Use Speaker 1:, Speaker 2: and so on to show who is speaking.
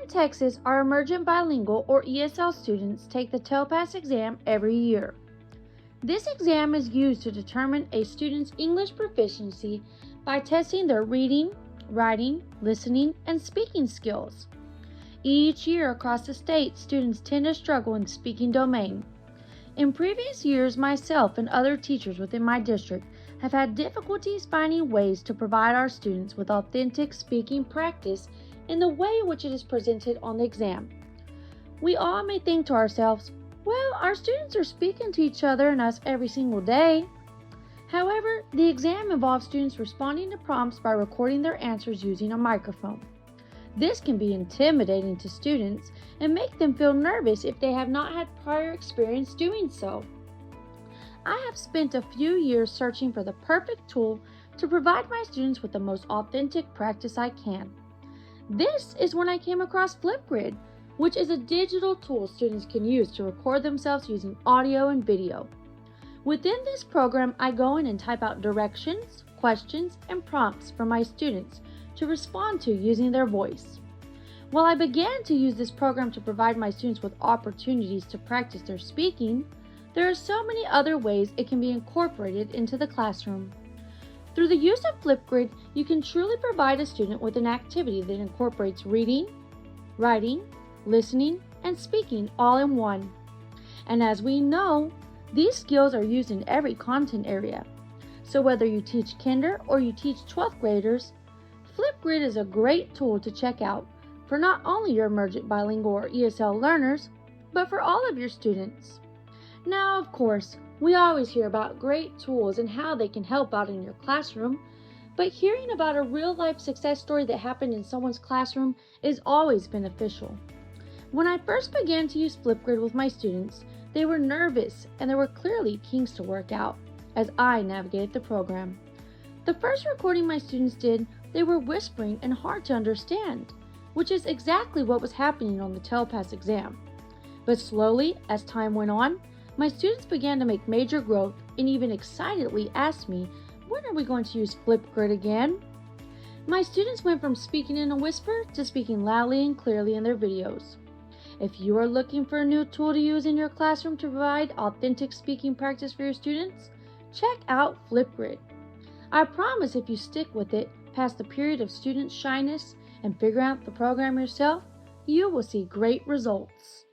Speaker 1: in Texas, our Emergent Bilingual or ESL students take the TELPAS exam every year. This exam is used to determine a student's English proficiency by testing their reading, writing, listening, and speaking skills. Each year across the state, students tend to struggle in the speaking domain. In previous years, myself and other teachers within my district have had difficulties finding ways to provide our students with authentic speaking practice in the way in which it is presented on the exam. We all may think to ourselves, well, our students are speaking to each other and us every single day. However, the exam involves students responding to prompts by recording their answers using a microphone. This can be intimidating to students and make them feel nervous if they have not had prior experience doing so. I have spent a few years searching for the perfect tool to provide my students with the most authentic practice I can. This is when I came across FlipGrid, which is a digital tool students can use to record themselves using audio and video. Within this program, I go in and type out directions, questions, and prompts for my students to respond to using their voice. While I began to use this program to provide my students with opportunities to practice their speaking, there are so many other ways it can be incorporated into the classroom. Through the use of FlipGrid, you can truly provide a student with an activity that incorporates reading, writing, listening, and speaking all in one. And as we know, these skills are used in every content area. So whether you teach kinder or you teach 12th graders, FlipGrid is a great tool to check out for not only your Emergent Bilingual or ESL learners, but for all of your students. Now, of course, we always hear about great tools and how they can help out in your classroom, but hearing about a real-life success story that happened in someone's classroom is always beneficial. When I first began to use FlipGrid with my students, they were nervous and there were clearly kinks to work out as I navigated the program. The first recording my students did, they were whispering and hard to understand, which is exactly what was happening on the TELPAS exam. But slowly, as time went on, my students began to make major growth and even excitedly asked me, when are we going to use FlipGrid again? My students went from speaking in a whisper to speaking loudly and clearly in their videos. If you are looking for a new tool to use in your classroom to provide authentic speaking practice for your students, check out FlipGrid. I promise if you stick with it past the period of student shyness and figure out the program yourself, you will see great results.